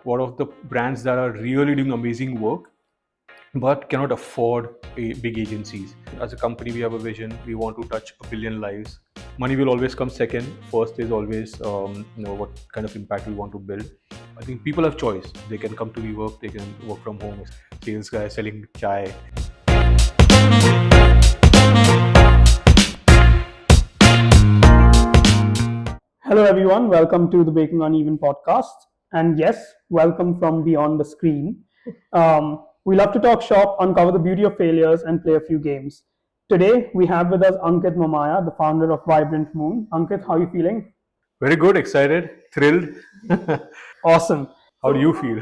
What of the brands that are really doing amazing work but cannot afford big agencies. As a company, we have a vision. We want to touch a billion lives. Money will always come second. First is always what kind of impact we want to build. I think people have choice. They can come to WeWork. They can work from home. Sales guy selling chai. Hello, everyone. Welcome to the Breaking Uneven podcast. And yes, welcome from beyond the screen. We love to talk shop, uncover the beauty of failures, and play a few games. Today, we have with us Ankit Momaya, the founder of Vibrant Moon. Ankit, how are you feeling? Very good, excited, thrilled. Awesome. How do you feel?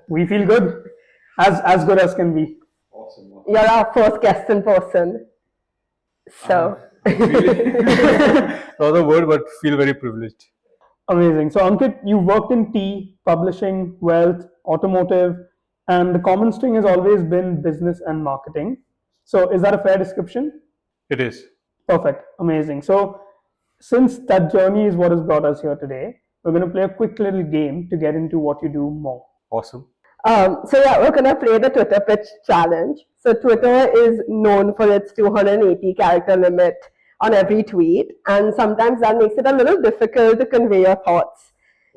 We feel good, as good as can be. Awesome. You're our first guest in person. So. Another word, but feel very privileged. Amazing. So, Ankit, you worked in tea, publishing, wealth, automotive, and the common string has always been business and marketing. So, is that a fair description? It is. Perfect. Amazing. So, since that journey is what has brought us here today, we're going to play a quick little game to get into what you do more. Awesome. We're gonna play the Twitter pitch challenge. So Twitter is known for its 280 character limit on every tweet, and sometimes that makes it a little difficult to convey your thoughts.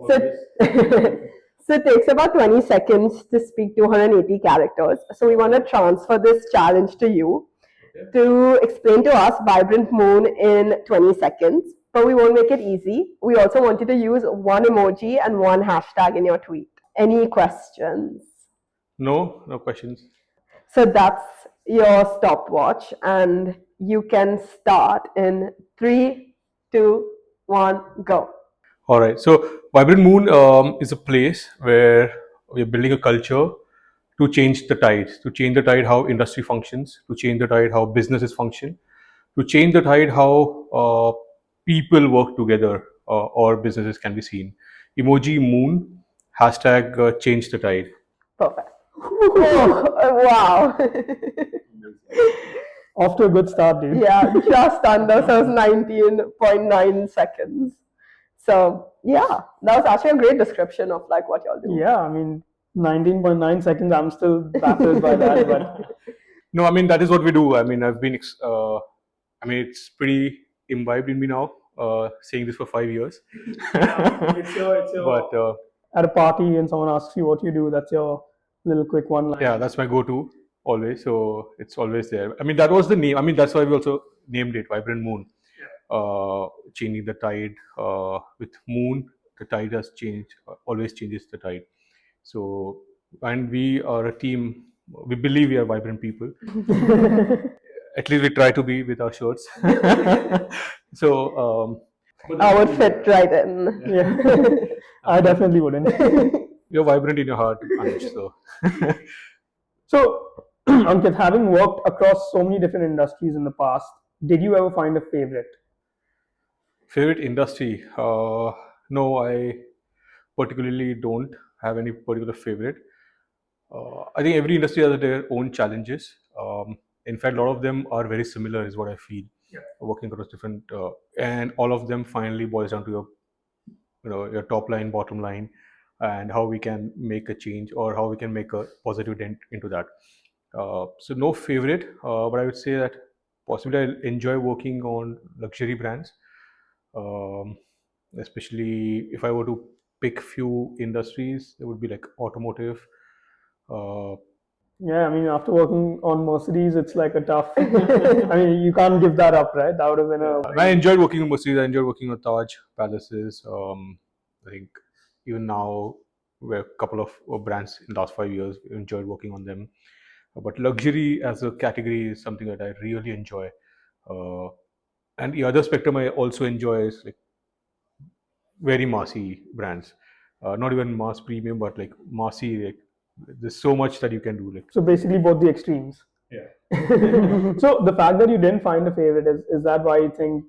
So it takes about 20 seconds to speak 280 characters. So we want to transfer this challenge to you to explain to us Vibrant Moon in 20 seconds. But we won't make it easy. We also want you to use one emoji and one hashtag in your tweet. Any questions? No questions. So that's your stopwatch, and you can start in 3, 2, 1, go. All right. So Vibrant Moon is a place where we're building a culture to change the tide, how industry functions, to change the tide how businesses function, to change the tide how people work together or businesses can be seen. Emoji Moon, hashtag change the tide. Perfect. Oh, wow. Off to a good start, dude. Yeah, just under, so it was 19.9 seconds. So yeah, that was actually a great description of like what y'all do. Yeah, I mean, 19.9 seconds, I'm still baffled by that. But No, I mean, that is what we do. I mean, it's pretty imbibed in me now, saying this for 5 years. it's your But at a party and someone asks you what you do, that's your little quick one line. yeah, that's my go-to always. So it's always there. I mean, that was the name. I mean, that's why we also named it Vibrant Moon. Changing the tide with moon, the tide has changed. Always changes the tide. So, and we are a team. We believe we are vibrant people. At least we try to be with our shirts. So I would fit right in. Yeah. I definitely wouldn't. you're vibrant in your heart, Anish, so. So, Ankit, having worked across so many different industries in the past, did you ever find a favorite? Favorite industry? No, I particularly don't have any particular favorite. I think every industry has their own challenges. In fact, a lot of them are very similar, is what I feel. Yeah. Working across different, and all of them finally boils down to your top line, bottom line, and how we can make a change or how we can make a positive dent into that. So no favorite, but I would say that possibly I enjoy working on luxury brands, especially if I were to pick few industries, it would be like automotive. Yeah, I mean, after working on Mercedes, it's like a tough. I mean, you can't give that up, right? That would have been a. I enjoyed working on Mercedes. I enjoyed working on Taj Palaces. I think even now, we're a couple of brands in the last 5 years. We enjoyed working on them. But luxury as a category is something that I really enjoy. And the other spectrum I also enjoy is like very massy brands. Not even mass premium, but like massy. Like, there's so much that you can do. Like So basically, both the extremes. yeah. So the fact that you didn't find a favorite is that why you think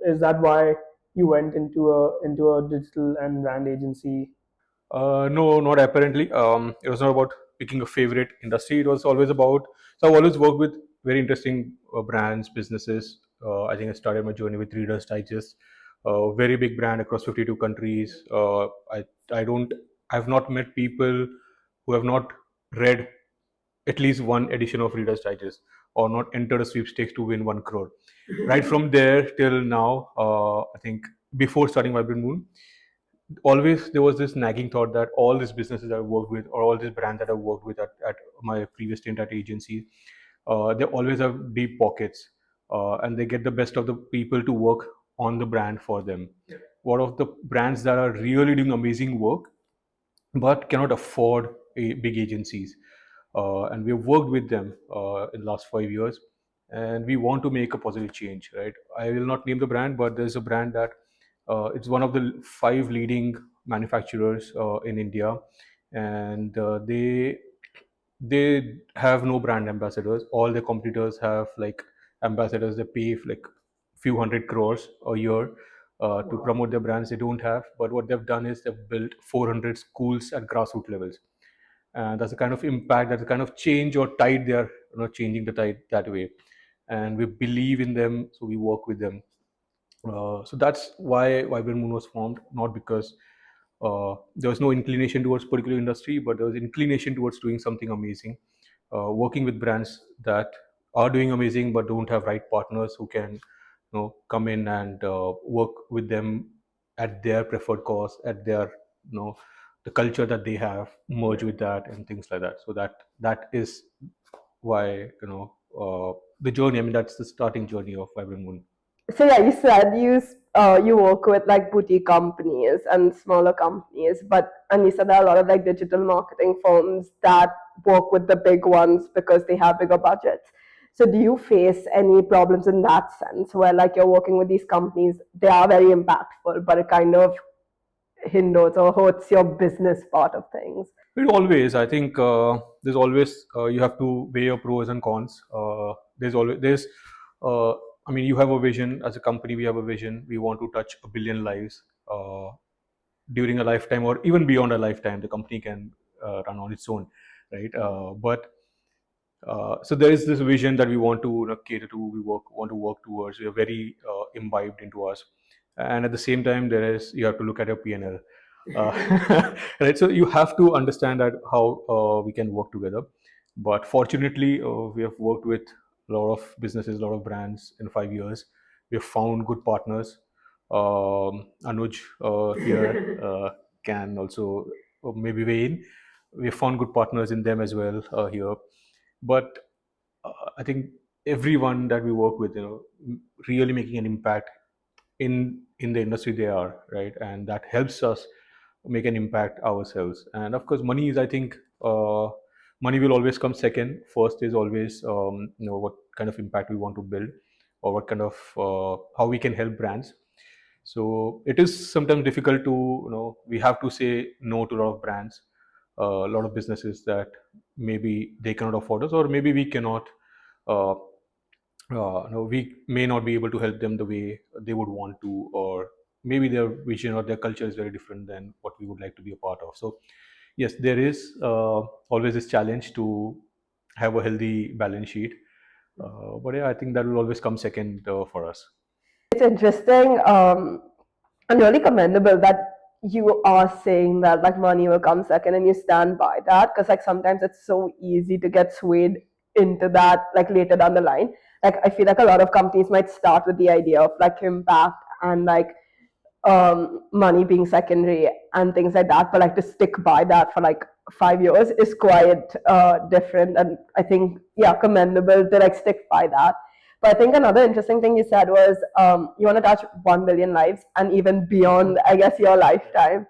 is that why you went into a digital and brand agency? No, not apparently. It was not about picking a favorite industry. It was always about. So I've always worked with very interesting brands, businesses. I think I started my journey with Reader's Digest, very big brand across 52 countries. I don't I've not met people who have not read at least one edition of Reader's Digest or not entered a sweepstakes to win 1 crore. Right from there till now, I think before starting Vibrant Moon, always there was this nagging thought that all these businesses I've worked with or all these brands that I've worked with at my previous stint at agencies, they always have deep pockets, and they get the best of the people to work on the brand for them. One of the brands that are really doing amazing work but cannot afford big agencies. And we have worked with them in the last 5 years, and we want to make a positive change. Right? I will not name the brand, but there's a brand that it's one of the five leading manufacturers in India, and they have no brand ambassadors. All the competitors have like ambassadors. They pay like few hundred crores a year to promote their brands. They don't have, but what they've done is they've built 400 schools at grassroots levels, and that's the kind of impact, that's the kind of change or tide they are, changing the tide that way. And we believe in them, so we work with them. So that's why Vibrant Moon was formed, not because there was no inclination towards particular industry, but there was inclination towards doing something amazing, working with brands that are doing amazing but don't have right partners who can, come in and work with them at their preferred cost, at their, the culture that they have, merge with that and things like that. So that is why, the journey. I mean, that's the starting journey of Vibrant Moon. So yeah, you said you work with like boutique companies and smaller companies, but and you said there are a lot of like digital marketing firms that work with the big ones because they have bigger budgets. So do you face any problems in that sense where like you're working with these companies, they are very impactful, but it kind of hinders or hurts your business part of things? It always, I think, there's always, you have to weigh your pros and cons. Uh, I mean, you have a vision as a company. We have a vision. We want to touch 1 billion lives during a lifetime, or even beyond a lifetime. The company can run on its own, right? But so there is this vision that we want to, cater to. We want to work towards. We are very imbibed into us, and at the same time, there is, you have to look at your P&L, right? So you have to understand that how we can work together. But fortunately, we have worked with a lot of businesses, a lot of brands in 5 years. We have found good partners. Anuj here can also maybe weigh in. We have found good partners in them as well here. But I think everyone that we work with, really making an impact in the industry they are, right, and that helps us make an impact ourselves. And of course, money is, I think, money will always come second. First is always, what kind of impact we want to build, or what kind of how we can help brands. So it is sometimes difficult to, we have to say no to a lot of brands, a lot of businesses that maybe they cannot afford us, or maybe we cannot, uh, no, we may not be able to help them the way they would want to, or maybe their vision or their culture is very different than what we would like to be a part of. So yes, there is always this challenge to have a healthy balance sheet, but yeah, I think that will always come second for us. It's interesting and really commendable that you are saying that like money will come second and you stand by that, because like sometimes it's so easy to get swayed into that like later down the line. Like I feel like a lot of companies might start with the idea of like impact and like money being secondary and things like that, but like to stick by that for like 5 years is quite different, and I think yeah, commendable to like stick by that. But I think another interesting thing you said was you want to touch 1 billion lives and even beyond, I guess, your lifetime.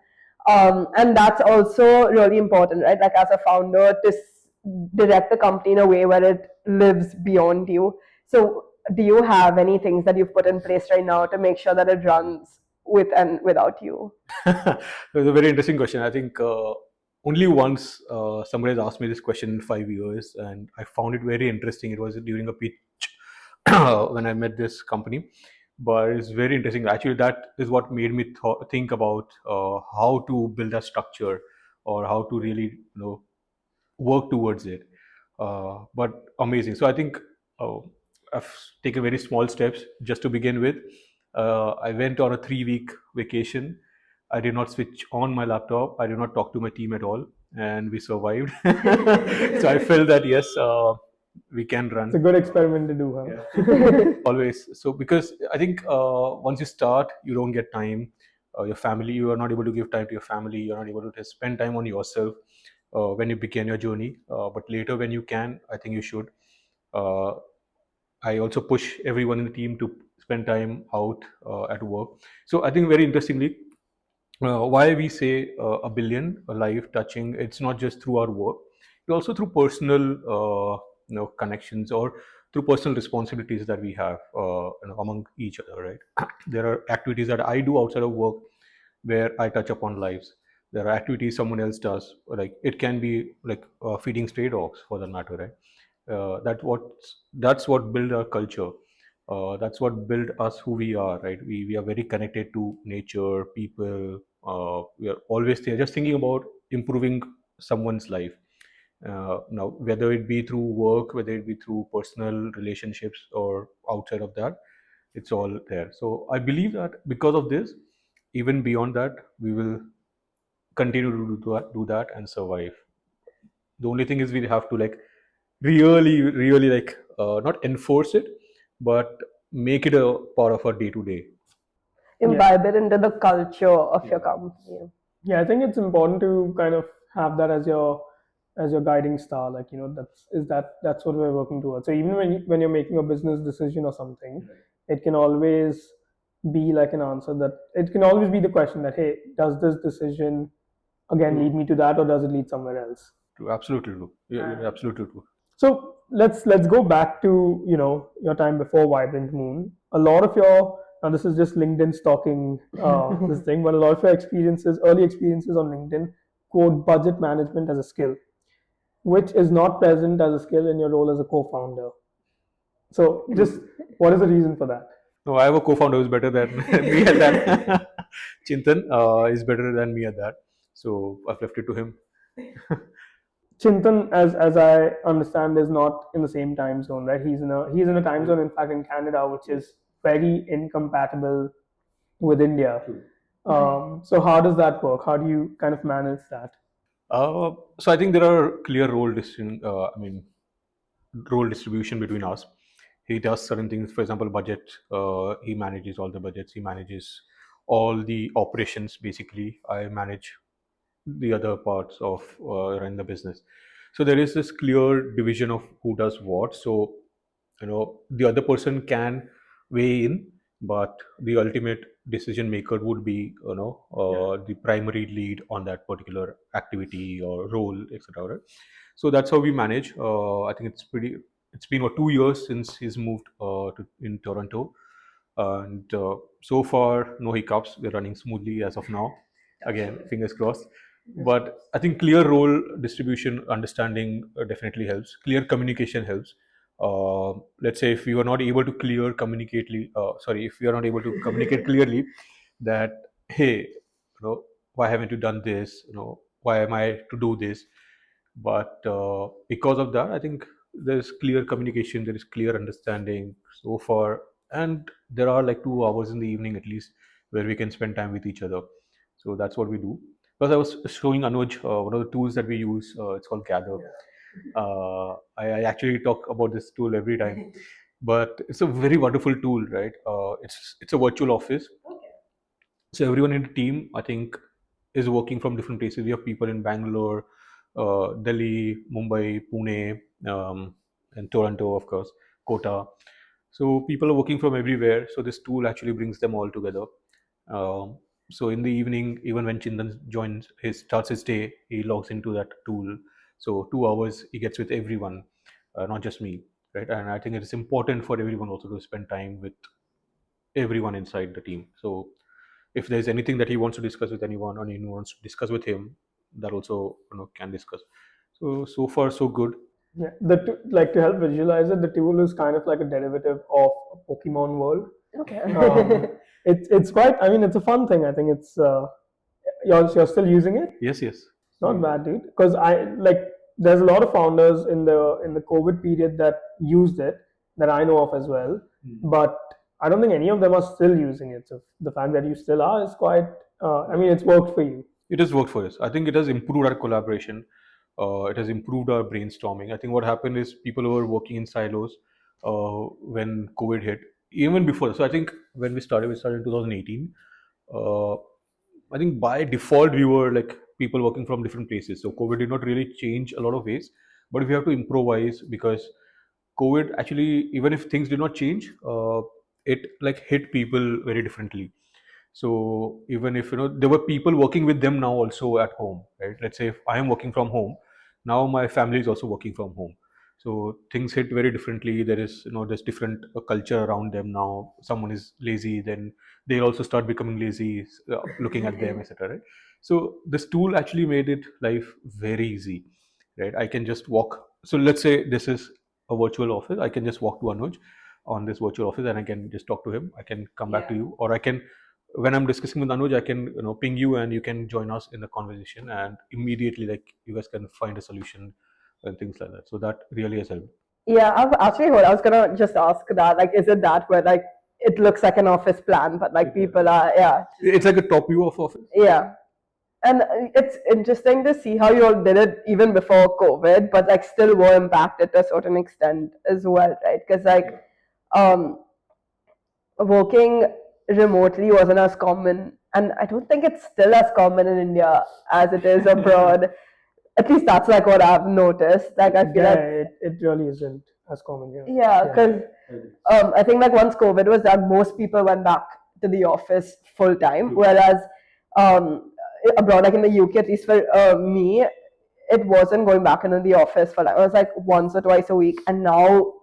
And that's also really important, right? Like as a founder, to direct the company in a way where it lives beyond you. So, do you have any things that you've put in place right now to make sure that it runs with and without you? It's a very interesting question. I think only once somebody has asked me this question in 5 years, and I found it very interesting. It was during a pitch when I met this company, but it's very interesting. Actually, that is what made me think about how to build a structure, or how to really, work towards it. But amazing. So I think uh, I've taken very small steps just to begin with. I went on a 3-week vacation I did not switch on my laptop. I did not talk to my team at all, and we survived. So I felt that yes, we can run. It's a good experiment to do, huh? Always. So because I think once you start, you don't get time. Your family, you are not able to give time to your family. You're not able to just spend time on yourself when you begin your journey. But later, when you can, I think you should. Uh, I also push everyone in the team to spend time out at work. So I think very interestingly, why we say a billion a life touching, it's not just through our work, but also through personal connections or through personal responsibilities that we have among each other, right? There are activities that I do outside of work where I touch upon lives. There are activities someone else does, like it can be like feeding stray dogs for that matter, right? That's what build our culture. That's what build us who we are, right? We are very connected to nature, people. We are always there, just thinking about improving someone's life. Now, whether it be through work, whether it be through personal relationships, or outside of that, it's all there. So I believe that because of this, even beyond that, we will continue to do that and survive. The only thing is we have to like really like not enforce it, but make it a part of our day to day. Imbibe it into the culture of your company. Yeah, I think it's important to kind of have that as your guiding star. Like, that's what we're working towards. So even when you're making a business decision or something, it can always be like an answer that it can always be the question that, hey, does this decision again lead me to that, or does it lead somewhere else? True, absolutely true. Yeah, you're absolutely true. So let's go back to your time before Vibrant Moon. A lot of your now this is just LinkedIn stalking this thing, but a lot of your early experiences on LinkedIn quote budget management as a skill, which is not present as a skill in your role as a co-founder. So just what is the reason for that? No, I have a co-founder who's better than me at that. Chintan is better than me at that, so I've left it to him. Chintan, as I understand, is not in the same time zone, right? He's in a time zone, in fact, in Canada, which is very incompatible with India. So how does that work? How do you kind of manage that? So I think there are clear role distribution between us. He does certain things, for example, budget. He manages all the budgets. He manages all the operations. Basically, I manage the other parts of run the business. So there is this clear division of who does what. So the other person can weigh in, but the ultimate decision maker would be the primary lead on that particular activity or role, etc. Right? So that's how we manage. I think it's been what 2 years since he's moved in Toronto, and so far no hiccups. We're running smoothly as of now. Again, fingers crossed. But I think clear role distribution understanding definitely helps. Clear communication helps. Let's say if we are not able to if we are not able to communicate clearly that, hey, why haven't you done this, why am I to do this? But because of that, I think there's clear communication, there is clear understanding so far, and there are like 2 hours in the evening at least where we can spend time with each other. So that's what we do. Because I was showing Anuj one of the tools that we use. It's called Gather. I actually talk about this tool every time, but it's a very wonderful tool, right? It's a virtual office. So everyone in the team, I think, is working from different places. We have people in Bangalore, Delhi, Mumbai, Pune, and Toronto, of course, Kota. So people are working from everywhere. So this tool actually brings them all together. So in the evening, even when Chindan starts his day, he logs into that tool. So 2 hours he gets with everyone, not just me, right? And I think it is important for everyone also to spend time with everyone inside the team. So if there's anything that he wants to discuss with anyone, or anyone wants to discuss with him, that also can discuss. So far so good. Yeah, like to help visualize it, the tool is kind of like a derivative of a Pokemon world. Okay. It's quite. I mean, it's a fun thing. I think it's you're still using it. Yes. Not bad, dude. Because there's a lot of founders in the COVID period that used it that I know of as well. But I don't think any of them are still using it. So the fact that you still are is quite I mean, it's worked for you. It has worked for us. I think it has improved our collaboration. It has improved our brainstorming. I think what happened is people were working in silos when COVID hit, even before. So I think when we started in 2018. Uh, I think by default we were like people working from different places. So COVID did not really change a lot of ways, but we have to improvise because COVID actually, even if things did not change, it like hit people very differently. So even if there were people working with them now also at home, right? Let's say if I am working from home, now my family is also working from home. So things hit very differently. There is there's different culture around them now. Someone is lazy, then they also start becoming lazy, looking at them, etc. Right? So this tool actually made it life very easy, right? I can just walk. So let's say this is a virtual office. I can just walk to Anuj on this virtual office and I can just talk to him. I can come back to you, or I can, when I'm discussing with Anuj, I can ping you and you can join us in the conversation, and immediately like you guys can find a solution and things like that. So that really has helped. Yeah, I've actually heard. I was gonna just ask that. Like, is it that where like it looks like an office plan, but like people are, yeah, It's like a top view of office. yeah. And it's interesting to see how you all did it even before COVID, but like still were impacted to a certain extent as well, right? Because like um, working remotely wasn't as common, and I don't think it's still as common in India as it is abroad. At least that's like what I've noticed. Like I feel Yeah, like it really isn't as common here. yeah, because I think like once COVID was done, most people went back to the office full time, whereas um, abroad, like in the UK, at least for me, it wasn't going back into the office for like it was like once or twice a week, and now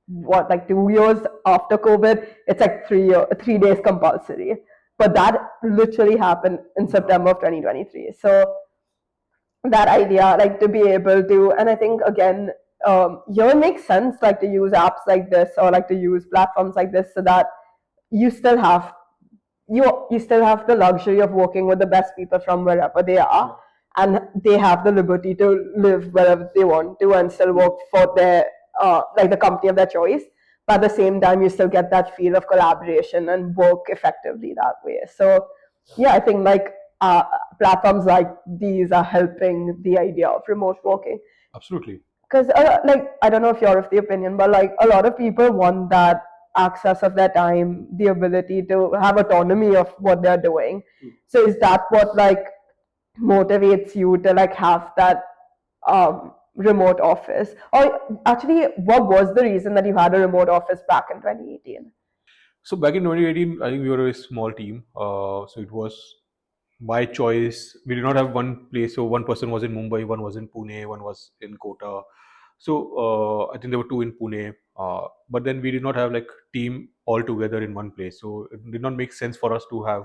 what like 2 years after COVID, it's like 3 days compulsory. But that literally happened in September of 2023. So that idea, like to be able to, and I think again, here it makes sense like to use apps like this or like to use platforms like this so that you still have you still have the luxury of working with the best people from wherever they are, and they have the liberty to live wherever they want to and still work for their like the company of their choice. But at the same time, you still get that feel of collaboration and work effectively that way. So yeah, I think like platforms like these are helping the idea of remote working. Absolutely. Because like I don't know if you're of the opinion, but like a lot of people want that access of their time, the ability to have autonomy of what they're doing. So is that what like motivates you to like have that remote office? Or actually, what was the reason that you had a remote office back in 2018? So back in 2018, I think we were a small team. So it was by choice. We did not have one place. So one person was in Mumbai, one was in Pune, one was in Kota. So I think there were two in Pune. But then we did not have like team all together in one place. So it did not make sense for us to have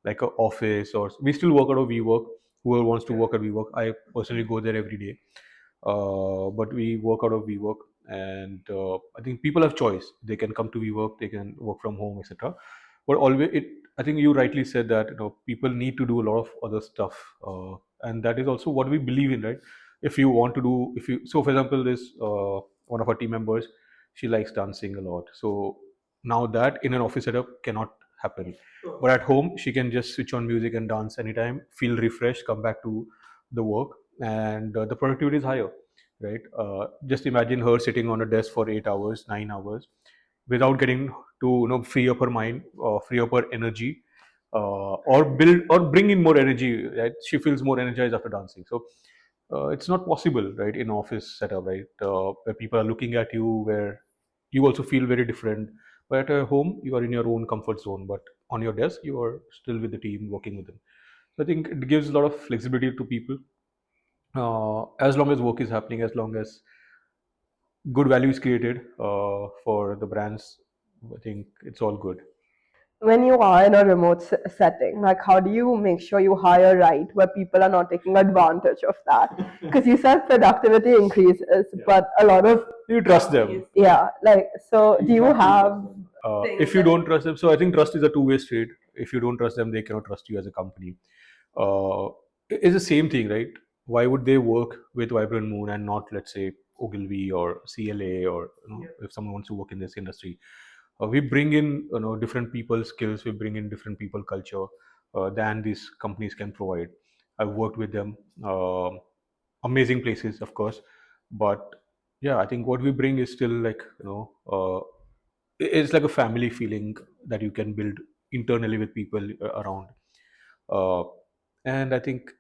like a office, or we still work out of WeWork. Whoever wants to work at WeWork, I personally go there every day. But we work out of WeWork, and I think people have choice. They can come to WeWork, they can work from home, etc. But always, I think you rightly said that people need to do a lot of other stuff, and that is also what we believe in, right? If you want to do, if you so, for example, this one of our team members, she likes dancing a lot. So now that in an office setup cannot happen, but at home she can just switch on music and dance anytime, feel refreshed, come back to the work, and the productivity is higher, right? Just imagine her sitting on a desk for 8 hours, 9 hours, without getting to free up her mind, free up her energy, or build or bring in more energy. Right? She feels more energized after dancing. So it's not possible, right, in office setup, right, where people are looking at you, where you also feel very different. But at home, you are in your own comfort zone, but on your desk, you are still with the team, working with them. So I think it gives a lot of flexibility to people, as long as work is happening, as long as good value is created for the brands. I think it's all good. When you are in a remote setting, like how do you make sure you hire right where people are not taking advantage of that? Because you said productivity increases, but a lot of You trust them. yeah, like so do you have If you don't trust them, so I think trust is a two-way street. If you don't trust them, they cannot trust you as a company. It's the same thing, right? Why would they work with Vibrant Moon and not, let's say, Ogilvy or CLA, or if someone wants to work in this industry? We bring in different people's skills. We bring in different people culture. than these companies can provide. I've worked with them, amazing places, of course, but yeah, I think what we bring is still like, it's like a family feeling that you can build internally with people around. Uh, and I think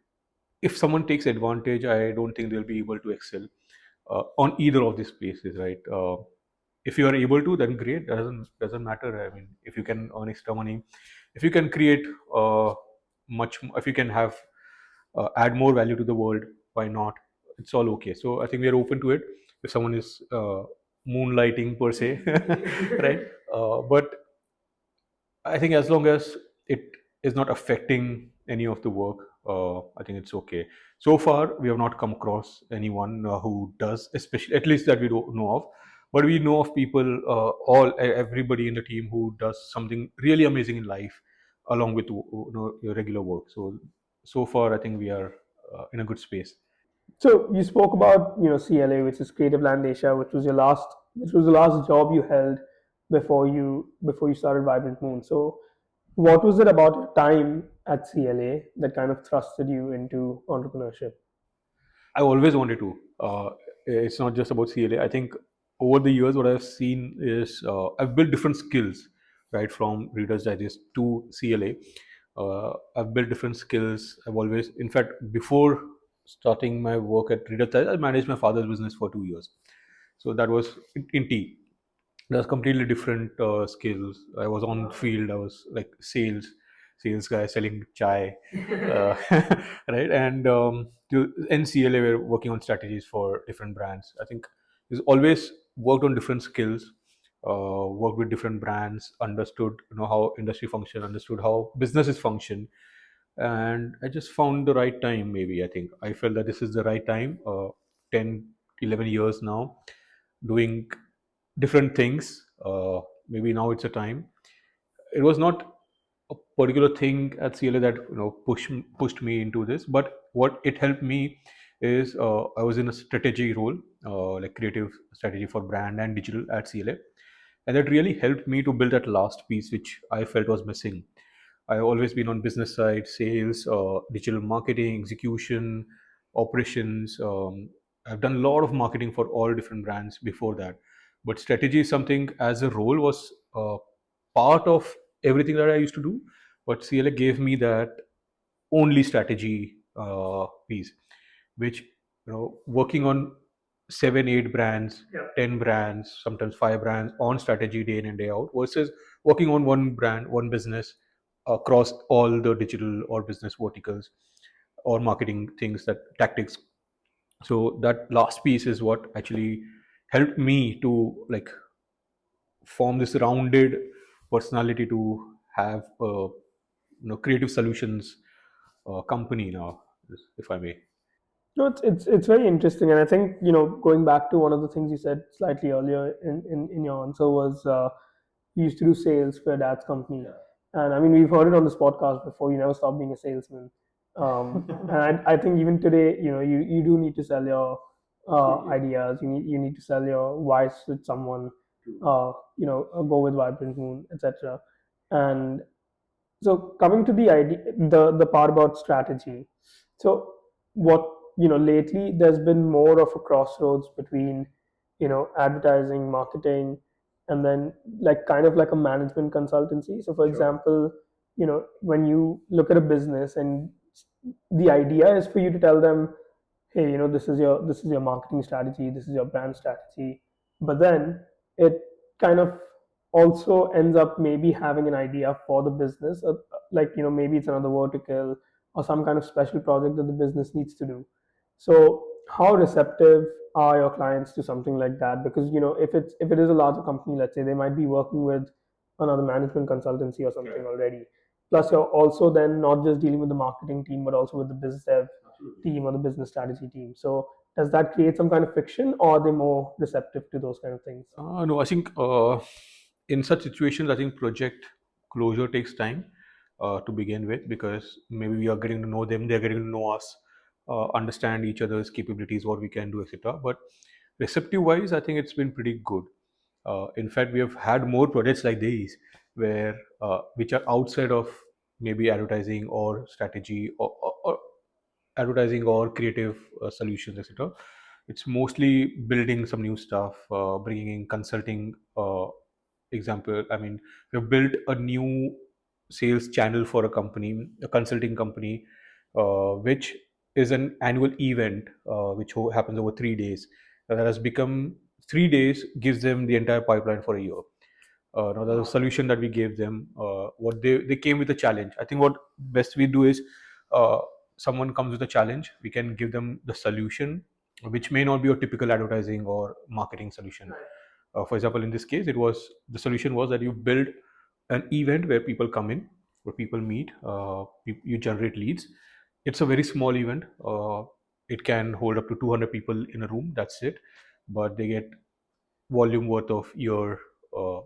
if someone takes advantage, I don't think they'll be able to excel on either of these places, right? If you are able to, then great. Doesn't matter. I mean, if you can earn extra money, if you can create if you can have add more value to the world, why not? It's all okay. So I think we are open to it. If someone is moonlighting per se, right? But I think as long as it is not affecting any of the work, I think it's okay. So far, we have not come across anyone who does, especially at least that we don't know of. But we know of people, everybody in the team who does something really amazing in life, along with your regular work. So far, I think we are in a good space. So you spoke about CLA, which is Creative Land Asia, which was the last job you held before you started Vibrant Moon. So what was it about your time at CLA that kind of thrusted you into entrepreneurship? I always wanted to. It's not just about CLA. I think over the years, what I've seen is I've built different skills, right, from Reader's Digest to CLA. I've built different skills. I've always, in fact, before starting my work at Reader's Digest, I managed my father's business for 2 years. So that was in tea. That's completely different skills. I was on field. I was like sales guy selling chai, right? And to NCLA, we're working on strategies for different brands. I think he's always worked on different skills, worked with different brands, understood how industry function, understood how businesses function, and I just found the right time. Maybe I think I felt that this is the right time. 10, 11 years now, doing different things. Maybe now it's a time. It was not a particular thing at CLA that pushed me into this, but what it helped me is I was in a strategy role, like creative strategy for brand and digital at CLA, and that really helped me to build that last piece which I felt was missing. I've always been on business side, sales, digital marketing, execution, operations. I've done a lot of marketing for all different brands before that, but strategy is something as a role was part of everything that I used to do. But CLA gave me that only strategy piece, which working on 7 8 brands, 10 brands, sometimes 5 brands on strategy day in and day out, versus working on one brand, one business across all the digital or business verticals or marketing things, that tactics. So that last piece is what actually helped me to like form this rounded personality to have a creative solutions company now, if I may. No, it's very interesting, and I think going back to one of the things you said slightly earlier in your answer was you used to do sales for your dad's company, and I mean we've heard it on this podcast before. You never stop being a salesman, and I think even today, you do need to sell your ideas. You need to sell your whys with someone. Go with Vibrant Moon, etc. And so coming to the idea, the part about strategy. So what lately there's been more of a crossroads between advertising, marketing, and then like kind of like a management consultancy. So for example, when you look at a business and the idea is for you to tell them, hey, this is your marketing strategy, this is your brand strategy, but then it kind of also ends up maybe having an idea for the business, like maybe it's another vertical or some kind of special project that the business needs to do. So how receptive are your clients to something like that? Because if it is a larger company, let's say, they might be working with another management consultancy or something already. Plus you're also then not just dealing with the marketing team but also with the business dev team or the business strategy team. So does that create some kind of friction, or are they more receptive to those kind of things? No, I think in such situations, I think project closure takes time to begin with, because maybe we are getting to know them, they are getting to know us, understand each other's capabilities, what we can do, etc. But receptive wise, I think it's been pretty good. In fact, we have had more projects like these where which are outside of maybe advertising or strategy or advertising or creative solutions, etc. It's mostly building some new stuff, bringing in consulting. Example, I mean, we've built a new sales channel for a company, a consulting company, which is an annual event which happens over 3 days. That has become 3 days gives them the entire pipeline for a year. Now the solution that we gave them, what they came with a challenge. I think what best we do is, uh, someone comes with a challenge, we can give them the solution, which may not be a typical advertising or marketing solution. For example, in this case, it was the solution was that you build an event where people come in, where people meet, you generate leads. It's a very small event. It can hold up to 200 people in a room. That's it, but they get volume worth of year.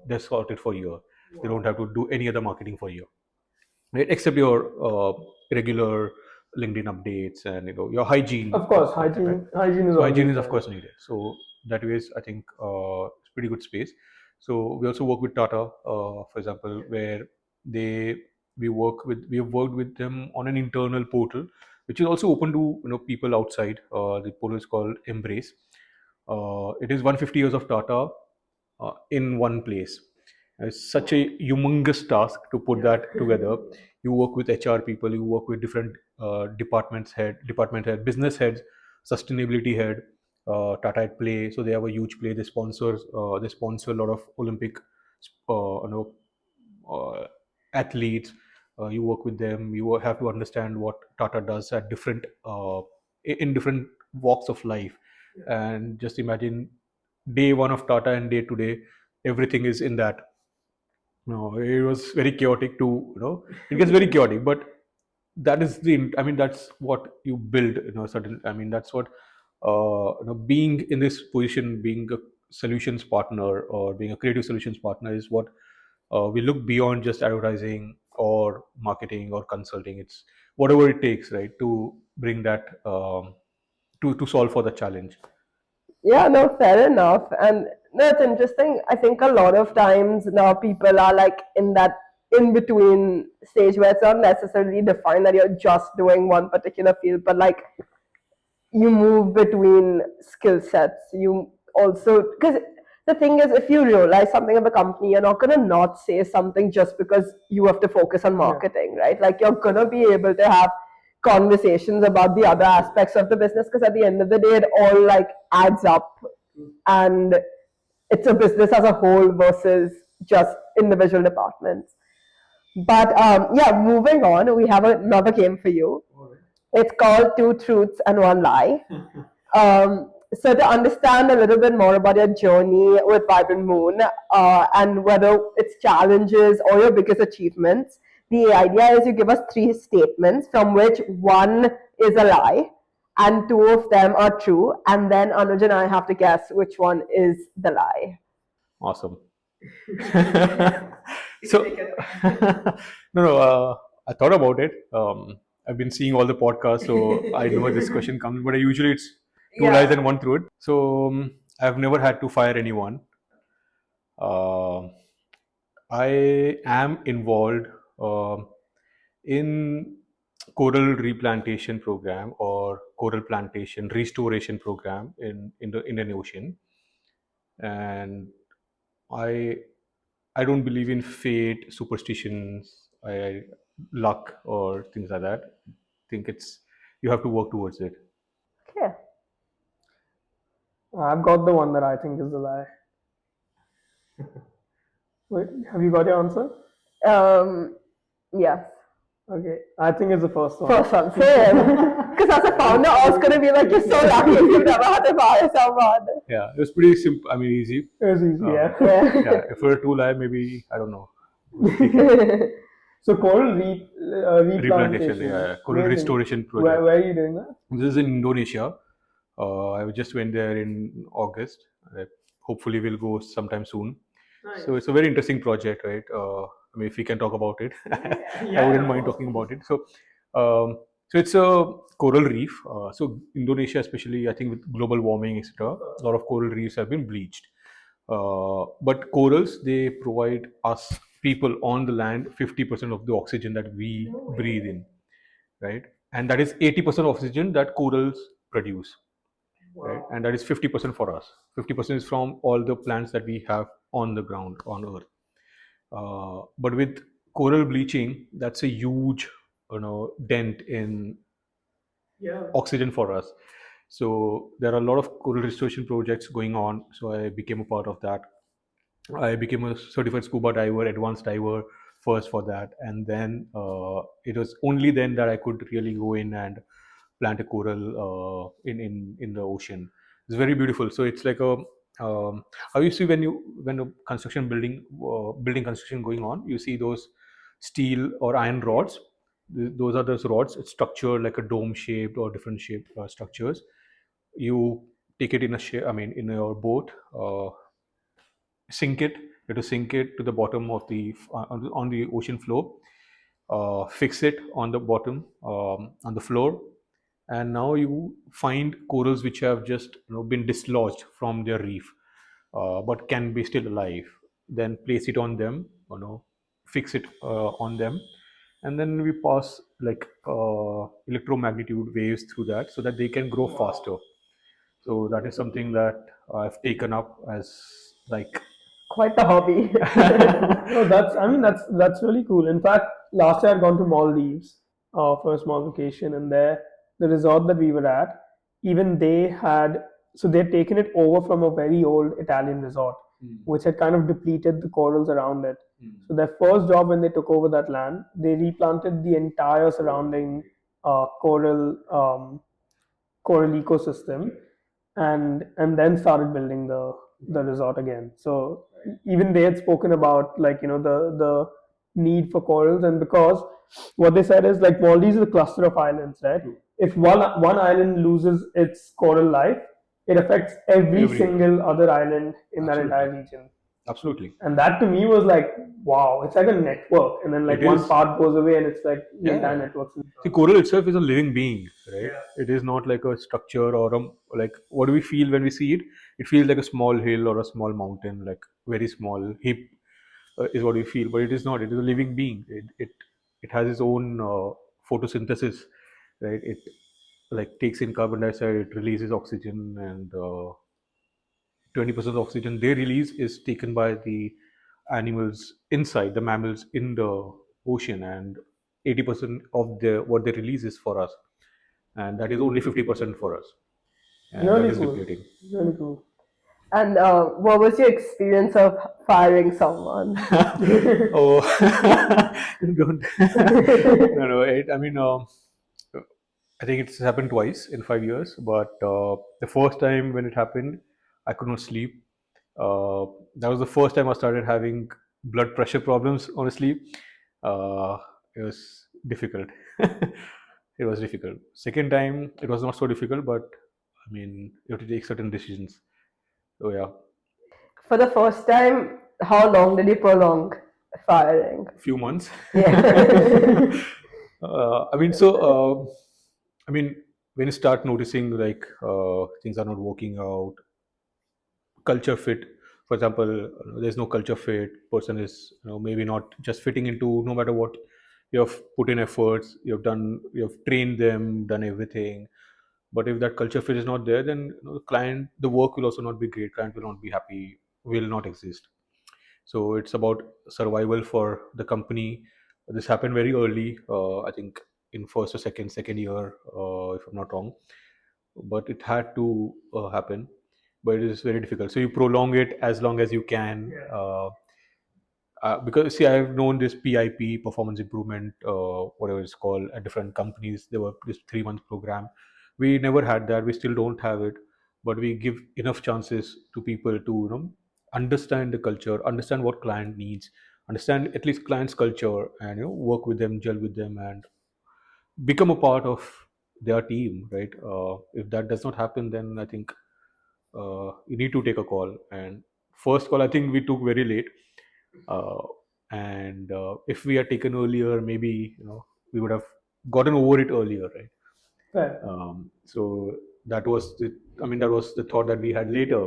They're sorted for year. They don't have to do any other marketing for year, right? Except your regular LinkedIn updates and your hygiene. Of course, like that, right? hygiene is So always hygiene is of there. course needed. So that way is, I think, it's pretty good space. So we also work with Tata, for example, where they we have worked with them on an internal portal, which is also open to people outside. The portal is called Embrace. It is 150 years of Tata in one place. It's such a humongous task to put that together. You work with HR people, you work with different department head, business heads, sustainability head, Tata at Play. So they have a huge play. They sponsor a lot of Olympic, uh, athletes. You work with them. You have to understand what Tata does at in different walks of life. And just imagine day one of Tata and day to day, everything is in that. No, it was very chaotic too. It gets very chaotic, but that is I mean, that's what you build. Certain. I mean, that's what being in this position, being a solutions partner or being a creative solutions partner is what we look beyond just advertising or marketing or consulting. It's whatever it takes, right, to bring that to solve for the challenge. Yeah, no, fair enough. And no, it's interesting. I think a lot of times now people are like in that in between stage where it's not necessarily defined that you're just doing one particular field, but like you move between skill sets. You also, because the thing is, if you realize something of a company, you're not gonna not say something just because you have to focus on marketing, right? Like you're gonna be able to have conversations about the other aspects of the business, because at the end of the day, it all like adds up, and it's a business as a whole versus just individual departments. But yeah, moving on, we have another game for you. It's called Two Truths and One Lie. So to understand a little bit more about your journey with Vibrant Moon, and whether it's challenges or your biggest achievements, the idea is you give us three statements from which one is a lie and two of them are true, and then Anuj and I have to guess which one is the lie. Awesome. So no, no, I thought about it. I've been seeing all the podcasts, so I know this question comes, but usually it's two lies and one truth. So I've never had to fire anyone. uh, I am involved in coral replantation program or coral plantation restoration program in the Indian Ocean. And I I don't believe in fate, superstitions, luck, or things like that. I think it's you have to work towards it. Okay. I've got the one that I think is the lie. Wait, have you got your answer? Yes. Okay, I think it's the first one. First one, same. Because as a founder, I was gonna be like, you're so lucky if you've never had to fire someone. Yeah, it was pretty simple. I mean, easy. It was easy, yeah. Yeah, if it were two lie, maybe I don't know. So coral Replantation, replantation. yeah, coral Amazing. restoration project. Where are you doing that? This is in Indonesia. I just went there in August. Hopefully, we'll go sometime soon. So it's a very interesting project, right? I mean, if we can talk about it, I wouldn't mind talking about it. So it's a coral reef. So Indonesia, especially, I think with global warming, etc., a lot of coral reefs have been bleached. But corals, they provide us people on the land 50% of the oxygen that we breathe in, right? And that is 80% oxygen that corals produce, right? And that is 50% for us. 50% is from all the plants that we have on the ground on Earth. But with coral bleaching, that's a huge, dent in oxygen for us. So there are a lot of coral restoration projects going on. So I became a part of that. I became a certified scuba diver, advanced diver first for that, and then it was only then that I could really go in and plant a coral in the ocean. It's very beautiful. So it's like a how you see when a construction building construction going on, you see those steel or iron rods. Those are those rods. It's structured like a dome shaped or different shaped structures. You take it in a I mean, in your boat. Sink it. You have to sink it to the bottom of the on the ocean floor. Fix it on the bottom on the floor, and now you find corals which have just been dislodged from their reef, but can be still alive. Then place it on them, fix it on them, and then we pass like electromagnitude waves through that so that they can grow faster. So that is something that I've taken up as like Quite the hobby. No, that's really cool. In fact, last year I'd gone to Maldives for a small vacation, and there the resort that we were at, even they had they'd taken it over from a very old Italian resort, which had kind of depleted the corals around it. So their first job when they took over that land, they replanted the entire surrounding coral ecosystem, and then started building the resort again. So even they had spoken about, like, the need for corals, and because what they said is, like, Maldives is a cluster of islands, right? If one island loses its coral life, it affects every single other island in that entire region. Absolutely. And that to me was like, wow, it's like a network. And then, like, one part goes away and it's like the entire network's in See, coral itself is a living being, right? It is not like a structure or like what do we feel when we see it? It feels like a small hill or a small mountain, like very small heap is what we feel, but it is not. It is a living being. It has its own photosynthesis, right? It like takes in carbon dioxide, it releases oxygen, and 20% of oxygen they release is taken by the animals inside the mammals in the ocean, and 80% of the what they release is for us, and that is only 50% for us, and that really is cool. depleting. Really cool. And what was your experience of firing someone? Oh, don't. No. I mean, I think it's happened twice in 5 years, but the first time when it happened, I could not sleep. That was the first time I started having blood pressure problems. Honestly, it was difficult. It was difficult. Second time, it was not so difficult, but I mean, you have to take certain decisions. So yeah, For the first time, how long did you prolong firing? few months. Yeah. I mean, so I mean, when you start noticing like things are not working out, culture fit. For example, there's no culture fit. Person is maybe not just fitting into no matter what you have put in efforts, you have trained them, done everything. But if that culture fit is not there, then the client, the work will also not be great. Client will not be happy, will not exist. So it's about survival for the company. This happened very early, I think in first or second year, if I'm not wrong. But it had to happen. But it is very difficult. So you prolong it as long as you can. Because see, I've known this PIP, performance improvement, whatever it's called, at different companies. There were this 3 month program. We never had that. We still don't have it, but we give enough chances to people to understand the culture, understand what client needs, understand at least client's culture, and work with them, gel with them, and become a part of their team. Right? If that does not happen, then I think you need to take a call. And first call, I think we took very late, uh, and if we had taken earlier, maybe we would have gotten over it earlier, right? Fair. So that was I mean, that was the thought that we had later.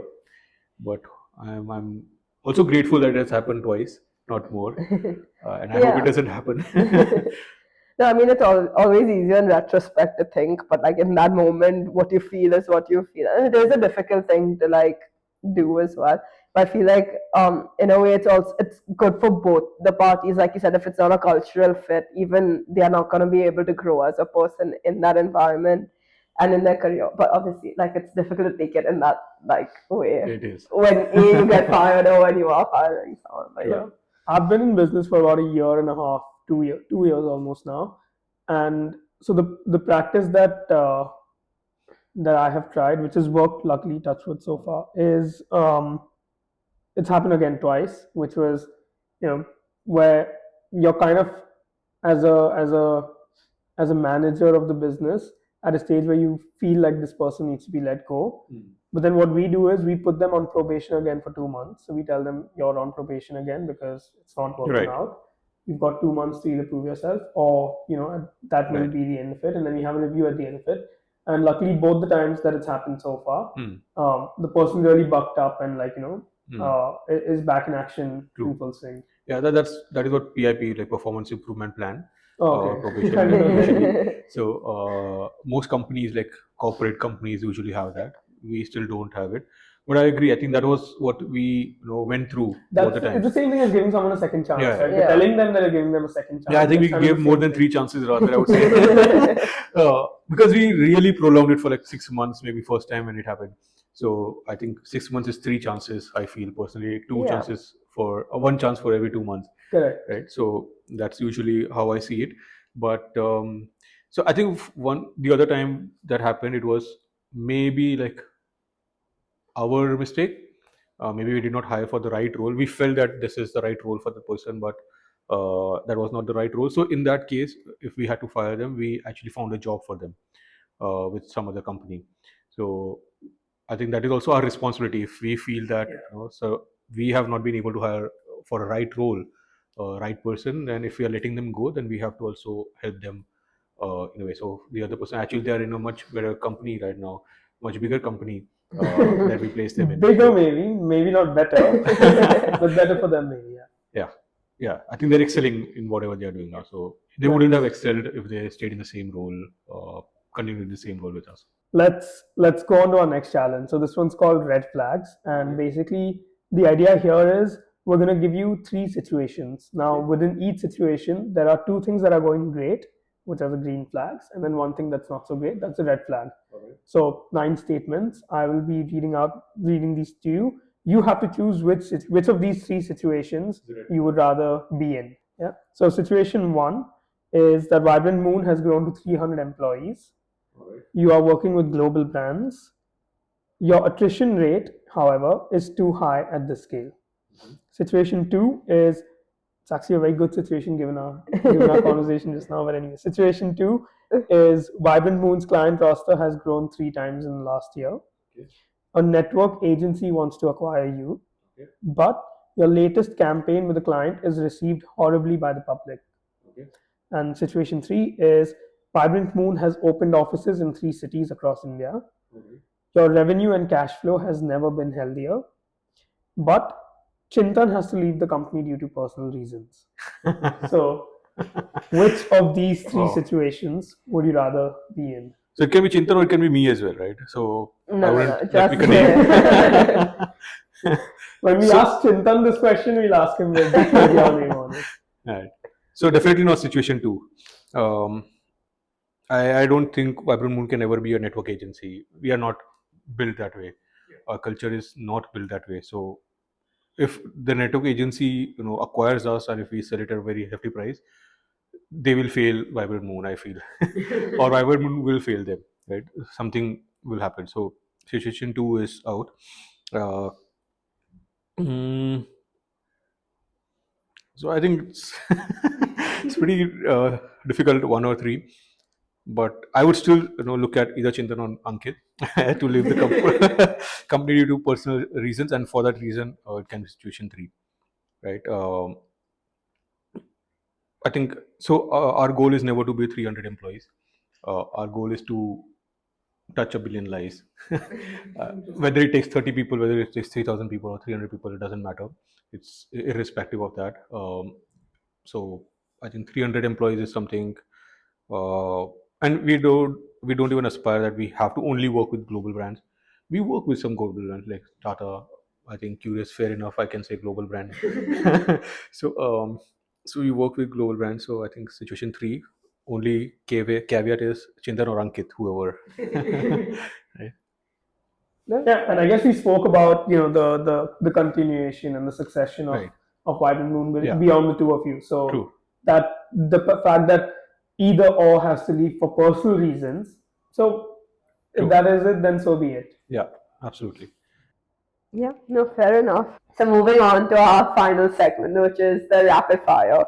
But I'm also grateful that it has happened twice. not more. And I hope it doesn't happen. No, I mean, it's always easier in retrospect to think, but like in that moment, what you feel is what you feel. And it is a difficult thing to like do as well. But I feel like, in a way, it's good for both the parties. Like you said, if it's not a cultural fit, even they are not going to be able to grow as a person in that environment and in their career. But obviously, like it's difficult to take it in that like way It is. when you get fired or when you are firing someone. But yeah. I've been in business for about a year and a half, 2 years almost now, and so the practice that I have tried, which has worked, luckily, touch wood, so far, is it's happened again twice, which was, where you're kind of as a manager of the business at a stage where you feel like this person needs to be let go. But then what we do is we put them on probation again for 2 months. So we tell them you're on probation again because it's not working Right. out. You've got 2 months to either prove yourself or, that will Right. be the end of it. And then we have a review at the end of it. And luckily, both the times that it's happened so far, the person really bucked up and is back in action in full swing. Yeah, that is what PIP, like performance improvement plan. Okay. Probation usually. So most companies, like corporate companies, usually have that. We still don't have it, but I agree. I think that was what we went through all the time. It's the same thing as giving someone a second chance, Yeah. right? You're telling them that you're giving them a second chance. Yeah, I think we It's kind of gave the more same than thing. 3 chances rather, I would say. Because we really prolonged it for like 6 months, maybe first time when it happened. So I think 6 months is 3 chances. I feel personally, two Yeah. chances for one chance for every 2 months. Correct. Right. So that's usually how I see it. But so I think the other time that happened, it was maybe like our mistake. Maybe we did not hire for the right role. We felt that this is the right role for the person, but that was not the right role. So in that case, if we had to fire them, we actually found a job for them with some other company. So I think that is also our responsibility. If we feel that so we have not been able to hire for a right role, right person, then if we are letting them go, then we have to also help them in a way. So the other person, actually, they are in a much better company right now, much bigger company that we place them in. Bigger, maybe not better, but better for them, maybe. Yeah, I think they're excelling in whatever they are doing now. So they wouldn't have excelled if they stayed in the same role, continued in the same role with us. Let's go on to our next challenge. So this one's called red flags, and basically the idea here is we're going to give you 3 situations. Now, within each situation, there are 2 things that are going great, which are the green flags, and then one thing that's not so great, that's a red flag. So 9 statements. I will be reading these to you. You have to choose which of these 3 situations you would rather be in. Yeah. So situation 1 is that Vibrant Moon has grown to 300 employees. You are working with global brands. Your attrition rate, however, is too high at this scale. Situation 2 is, it's actually a very good situation given our conversation just now, but anyway, situation 2 is Vibrant Moon's client roster has grown 3 times in the last year. A network agency wants to acquire you, but your latest campaign with the client is received horribly by the public. And situation 3 is Vibrant Moon has opened offices in 3 cities across India. Your revenue and cash flow has never been healthier, but Chintan has to leave the company due to personal reasons. So, which of these 3 situations would you rather be in? So it can be Chintan or it can be me as well, right? So No, I wouldn't just pick a name. When we ask Chintan this question, we'll ask him with your name on it. Right. So definitely not situation 2. I don't think Vibrant Moon can ever be a network agency. We are not built that way. Our culture is not built that way. So if the network agency acquires us and if we sell it at a very hefty price, they will fail Vibrant Moon, I feel. Or Vibrant Moon will fail them, right? Something will happen. So situation 2 is out. Mm, so I think it's pretty difficult, 1 or 3. But I would still look at either Chintan or Ankit to leave the company due to personal reasons, and for that reason it can be situation 3, right? I think so. Our goal is never to be 300 employees. Our goal is to touch a billion lives. Whether it takes 30 people, whether it takes 3,000 people or 300 people, it doesn't matter. It's irrespective of that. So I think 300 employees is something, uh, and we don't even aspire that we have to only work with global brands. We work with some global brands like Tata. I think Curious, fair enough, I can say global brand. so so we work with global brands. So I think situation three, only caveat is Chintan or Ankit, whoever. Right? Yeah, and I guess we spoke about the continuation and the succession Right. of Vibrant Moon Yeah. beyond the two of you. So True. that fact that either or has to leave for personal reasons. So if True. that is it, then so be it. Yeah, absolutely. Yeah, no, fair enough. So moving on to our final segment, which is the rapid fire.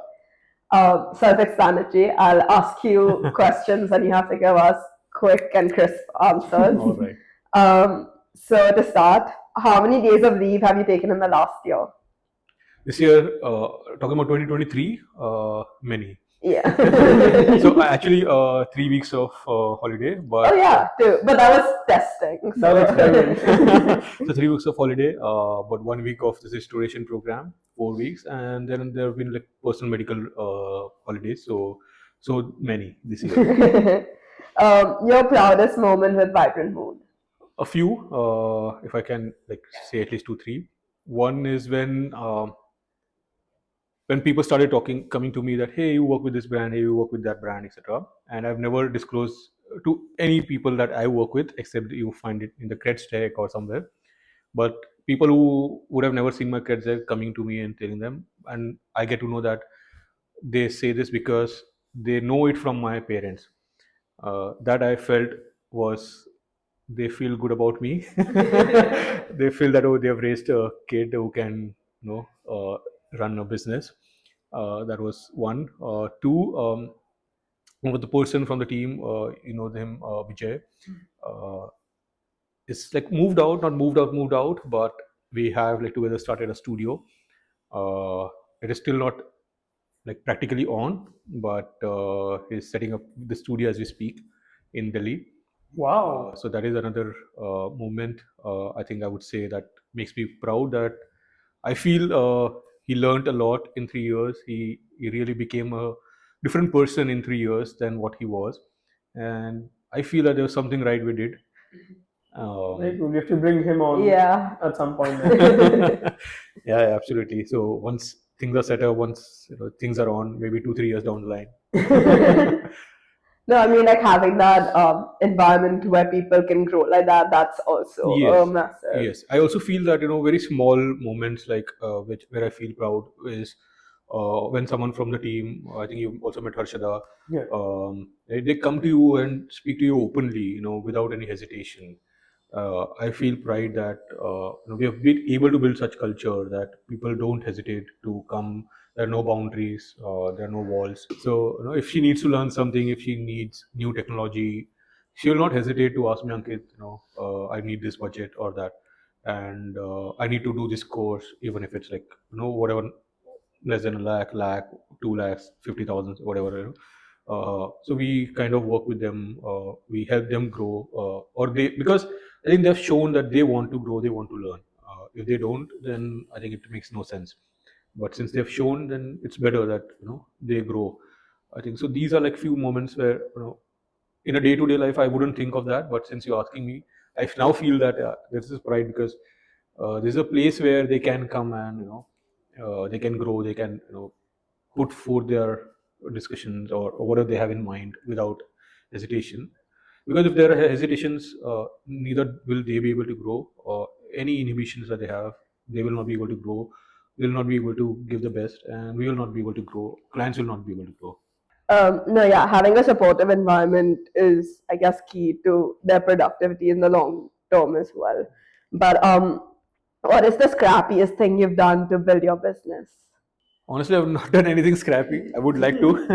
Self-explanatory. I'll ask you questions and you have to give us quick and crisp answers. All right. So to start, how many days of leave have you taken in the last year? This year, talking about 2023, many. Yeah. So actually, 3 weeks of holiday, but Oh yeah, too. But that was testing. That was experiment. so 3 weeks of holiday, but 1 week of this restoration program, 4 weeks, and then there have been like personal medical holidays. So many this year. Your proudest moment with Vibrant Moon. A few, if I can like say at least two, three. One is when people started coming to me that, hey, you work with this brand, hey, you work with that brand, etc. And I've never disclosed to any people that I work with, except you find it in the cred stack or somewhere. But people who would have never seen my cred stack coming to me and telling them, and I get to know that they say this because they know it from my parents. That I felt was they feel good about me. They feel that, oh, they have raised a kid who can run a business. That was one. Two, the person from the team, him, Vijay, uh, is like moved out, but we have like together started a studio. It is still not like practically on, but he's setting up the studio as we speak in Delhi. Wow. So that is another movement. I think I would say that makes me proud that I feel he learned a lot in 3 years. He really became a different person in 3 years than what he was, and I feel that there was something right we did. Very good. We have to bring him on Yeah. at some point. Then. Yeah, absolutely. So once things are set up, once things are on, maybe 2 3 years down the line. No, I mean like having that environment where people can grow like that. That's also Yes, massive. yes. I also feel that very small moments like which where I feel proud is when someone from the team, I think you also met Harshada, Yeah. they come to you and speak to you openly, without any hesitation. I feel pride that we have been able to build such culture that people don't hesitate to come. There are no boundaries, there are no walls. So if she needs to learn something, if she needs new technology, she will not hesitate to ask me, Ankit, I need this budget or that, and I need to do this course, even if it's like whatever, less than a lakh, 2 lakhs, 50,000, whatever. So we kind of work with them. We help them grow, or they because I think they've shown that they want to grow, they want to learn. If they don't, then I think it makes no sense. But since they've shown, then it's better that they grow. I think so. These are like few moments where in a day-to-day life I wouldn't think of that, but since you're asking me, I now feel that this is pride because there's a place where they can come and they can grow, they can put forth their discussions or whatever they have in mind without hesitation. Because if there are hesitations, neither will they be able to grow, or any inhibitions that they have, they will not be able to grow. They will not be able to give the best, and we will not be able to grow. Clients will not be able to grow. No, yeah, having a supportive environment is, I guess, key to their productivity in the long term as well. But what is the scrappiest thing you've done to build your business? Honestly, I've not done anything scrappy. I would like to.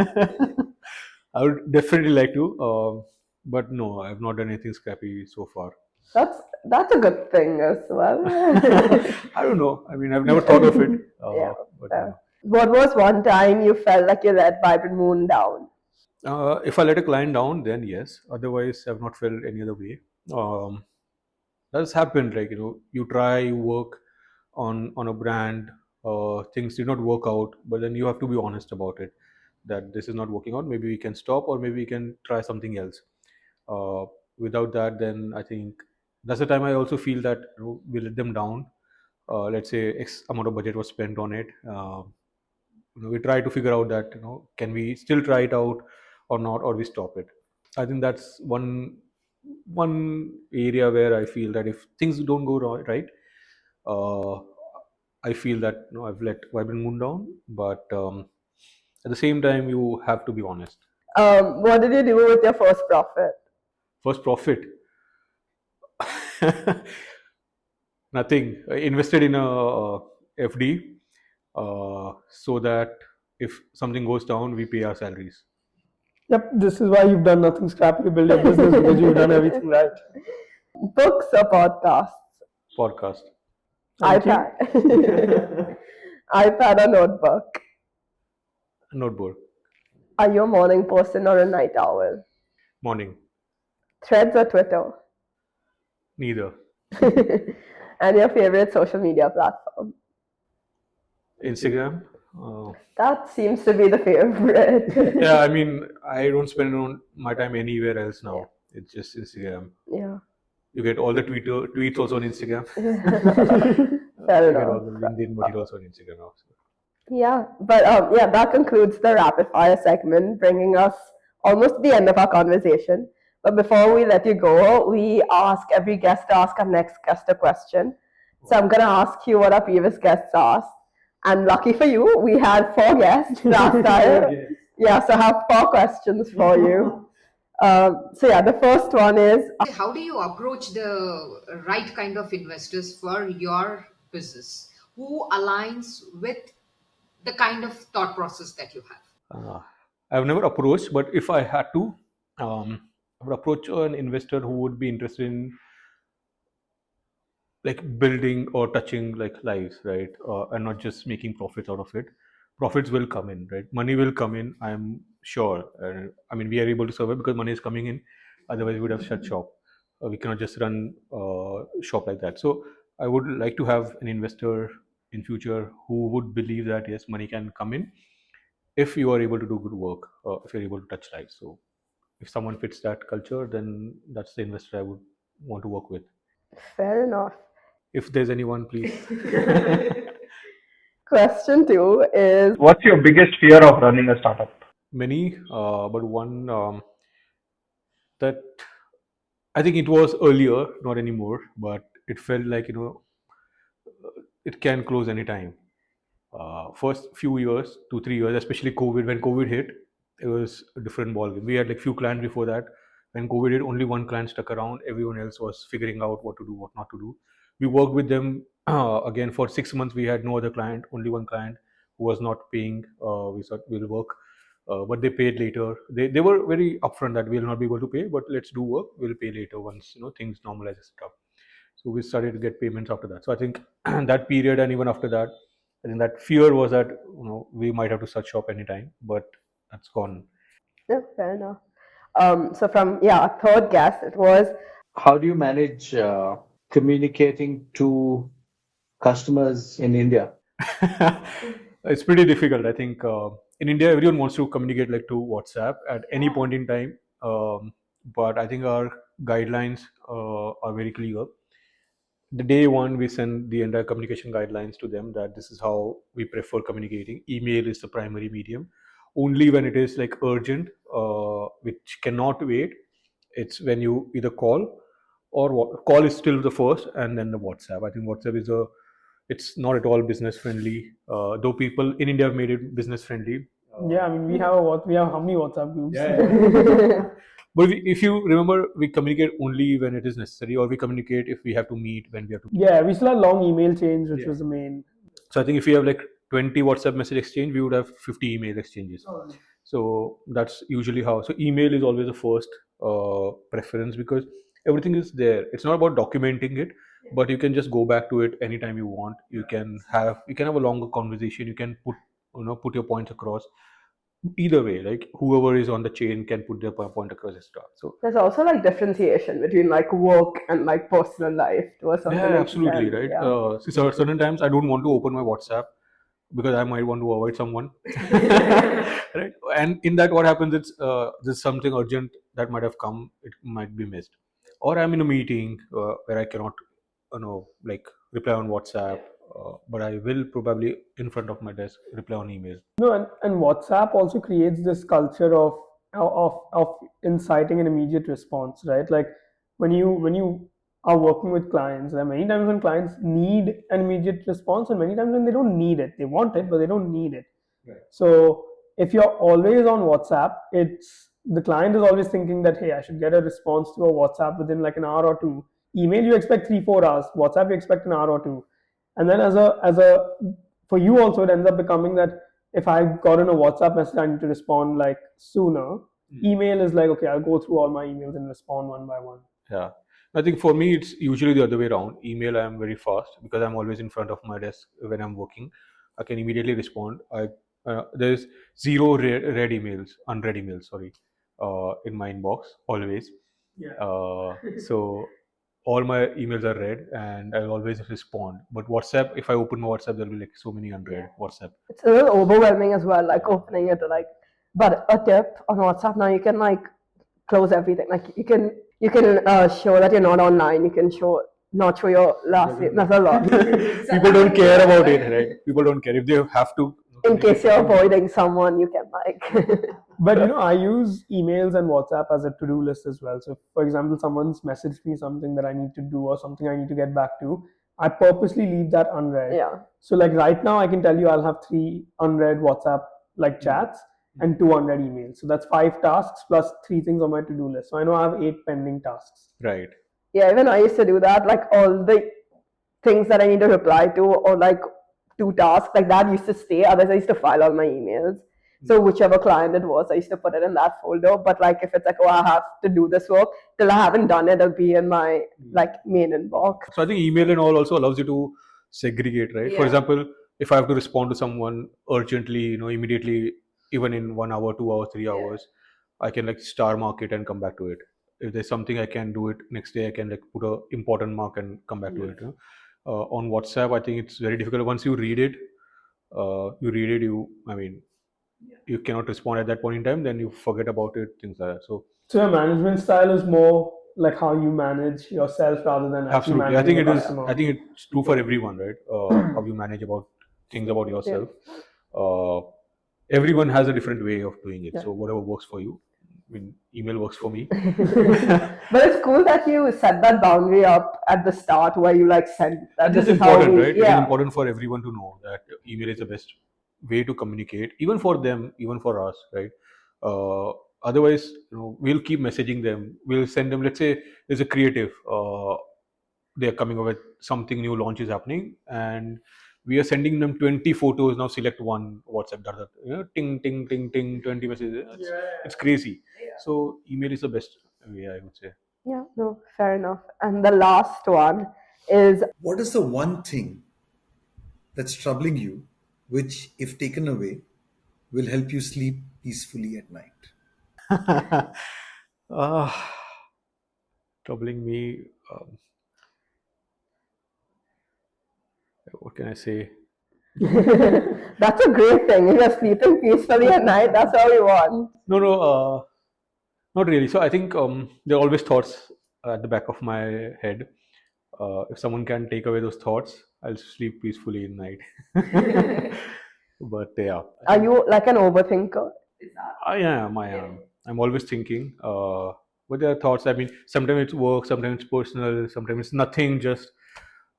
I would definitely like to, but no, I've not done anything scrappy so far. That's a good thing as well. I don't know. I mean, I've never thought of it. Yeah. But Yeah. What was one time you felt like you let Vibrant Moon down? if I let a client down, then yes. Otherwise, I've not felt any other way. um, that's happened. Like, you try, you work on a brand, things did not work out, but then you have to be honest about it, that this is not working out, maybe we can stop, or maybe we can try something else. uh, Without that, then I think that's the time I also feel that, we let them down. Let's say x amount of budget was spent on it. We try to figure out that, can we still try it out or not, or we stop it. I think that's one area where I feel that if things don't go right, uh, I feel that, I've let Vibrant Moon down. But at the same time, you have to be honest. What did you do with your first profit? First profit, nothing. I invested in a FD, so that if something goes down, we pay our salaries. Yep, this is why you've done nothing scrappy to build your business because you've done everything right. Books or podcasts? Podcast, Thank you. iPad. iPad or notebook? notebook, Are you a morning person or a night owl? morning, Threads or Twitter? neither. And your favorite social media platform? Instagram. That seems to be the favorite. Yeah, I mean, I don't spend on my time anywhere else Yeah. now. It's just Instagram. Yeah. You get all the tweets also on Instagram. Fair You get all enough. the LinkedIn materials on Instagram also. Yeah, but yeah, that concludes the rapid fire segment, bringing us almost to the end of our conversation. But before we let you go, we ask every guest to ask our next guest a question. So I'm gonna ask you what our previous guests asked. And lucky for you, we had 4 guests last time. Yeah, so I have 4 questions for you. So yeah, the first one is How do you approach the right kind of investors for your business? Who aligns with the kind of thought process that you have? Uh, I've never approached, but if I had to, I would approach an investor who would be interested in like building or touching like lives, right? And not just making profits out of it. Profits will come in, right? Money will come in, I'm sure. I mean, we are able to survive because money is coming in. Otherwise we would have shut shop. We cannot just run shop like that. So I would like to have an investor in future who would believe that yes, money can come in if you are able to do good work, if you're able to touch lives. So if someone fits that culture, then that's the investor I would want to work with. fair enough. If there's anyone, please. Question 2 is What's your biggest fear of running a startup? Many, but one, that I think it was earlier, not anymore, but it felt like, it can close anytime. First few years, 2 3 years, especially COVID. When COVID hit, it was a different ballgame. We had like few clients before that. When COVID hit, only one client stuck around. Everyone else was figuring out what to do, what not to do. We worked with them again for 6 months. We had no other client, only one client who was not paying. We thought we'll work, but they paid later. They were very upfront that we'll not be able to pay, but let's do work. We'll pay later once things normalize, etc. So we started to get payments after that. So I think that period, and even after that, I think that fear was that we might have to shut shop anytime, but that's gone. yeah, fair enough. So from yeah, a third guest, it was How do you manage communicating to customers in India? It's pretty difficult. I think in India, everyone wants to communicate like to WhatsApp at any point in time. But I think our guidelines are very clear. The day one, we send the entire communication guidelines to them that this is how we prefer communicating. Email is the primary medium. Only when it is like urgent, which cannot wait, it's when you either call, or call is still the first, and then the WhatsApp. I think WhatsApp is a it's not at all business friendly, though people in India have made it business friendly. Yeah, I mean, we have how many WhatsApp groups? But if you remember, we communicate only when it is necessary, or we communicate if we have to meet, when we have to. Yeah, we still had long email chains, which Yeah. was the main. So I think if we have like 20 WhatsApp message exchange, we would have 50 email exchanges. So that's usually how. So email is always the first preference, because everything is there. It's not about documenting it, but you can just go back to it anytime you want. You can have a longer conversation. You can put your points across. either way, like whoever is on the chain can put their point across the star. So There's also like differentiation between like work and like personal life to a certain yeah, absolutely, extent. right. Yeah. See, certain times I don't want to open my WhatsApp because I might want to avoid someone, right? And in that, what happens? It's there's something urgent that might have come. It might be missed, or I'm in a meeting where I cannot, like reply on WhatsApp, but I will probably in front of my desk reply on email. No, and WhatsApp also creates this culture of inciting an immediate response, right? Like when you are working with clients, there are many times when clients need an immediate response, and many times when they don't need it. They want it, but they don't need it. Right. So if you're always on WhatsApp, it's the client is always thinking that, hey, I should get a response to a WhatsApp within like an hour or two. Email you expect 3-4 hours. WhatsApp you expect an hour or two. And then as a for you also it ends up becoming that if I got in a WhatsApp message, I need to respond like sooner. Email is like, okay, I'll go through all my emails and respond one by one. Yeah. I think for me, it's usually the other way around. Email, I'm very fast because I'm always in front of my desk when I'm working. I can immediately respond. There's zero read emails, unread emails, sorry, in my inbox always. Yeah. So all my emails are read and I'll always respond. But WhatsApp, if I open my WhatsApp, there'll be like so many unread WhatsApp. It's a little overwhelming as well, like opening it like. But a tip on WhatsApp now, you can like close everything. Like you can show that you're not online. You can not show your last name. That's a lot. People don't care about it, right? People don't care if they have to. In case you're avoiding someone, you can like. But I use emails and WhatsApp as a to-do list as well. So for example, someone's messaged me something that I need to do or something I need to get back to, I purposely leave that unread. Yeah. So like right now I can tell you I'll have 3 unread WhatsApp like chats and 2 unread emails. So that's 5 tasks plus 3 things on my to-do list. So I know I have 8 pending tasks. Right. Yeah, even I used to do that. Like all the things that I need to reply to or like 2 tasks, like that used to stay. Otherwise, I used to file all my emails. So whichever client it was, I used to put it in that folder. But like if it's like, oh, I have to do this work, till I haven't done it, it'll be in my like main inbox. So I think email and all also allows you to segregate, right? For Yeah. example, if I have to respond to someone urgently, immediately, even in 1 hour, 2 hours, 3 hours, I can like star mark it and come back to it. If there's something I can do it next day, I can like put a important mark and come back to it. On WhatsApp, I think it's very difficult. Once you read it, you cannot respond at that point in time. Then you forget about it, things like that. So your management style is more like how you manage yourself rather than actually absolutely, I think managing it the is. customer. I think it's true for everyone, right? How you manage about things about yourself. Everyone has a different way of doing it. Yeah. So whatever works for you. I mean, email works for me. But it's cool that you set that boundary up at the start where you like said that And this it's is how important, we, right? It is yeah. important for everyone to know that email is the best way to communicate, even for them, even for us, right? Otherwise, we'll keep messaging them. We'll send them. Let's say there's a creative. They're coming up with something new, launch is happening, and we are sending them 20 photos. Now select one WhatsApp. Ting, ting, ting, ting, 20 messages. It's crazy. So email is the best way, I would say. Yeah, no, fair enough. And the last one is What is the one thing that's troubling you, which, if taken away, will help you sleep peacefully at night? Troubling me. What can I say? that's a great thing. If you're sleeping peacefully at night, that's all you want. No, not really. So I think there are always thoughts at the back of my head. If someone can take away those thoughts, I'll sleep peacefully in night. But yeah, Are you like an overthinker? I am. I'm always thinking. But there are thoughts. I mean, sometimes it's work, sometimes it's personal, sometimes it's nothing. Just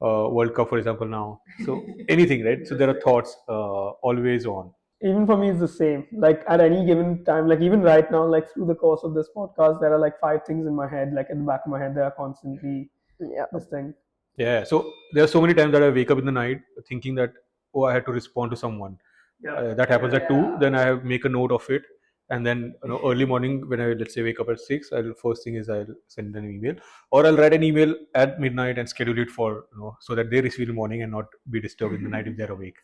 World Cup, for example, now. So anything, right? So there are thoughts always on. Even for me, it's the same. Like at any given time, like even right now, like through the course of this podcast, there are like 5 things in my head, like in the back of my head, they are constantly Yeah. this thing. Yeah. So there are so many times that I wake up in the night thinking that, oh, I had to respond to someone. That happens at 2. Then I make a note of it, And then early morning when I, let's say, wake up at 6, I'll first thing is I'll send an email, or I'll write an email at midnight and schedule it for so that they receive in the morning and not be disturbed in the night if they're awake.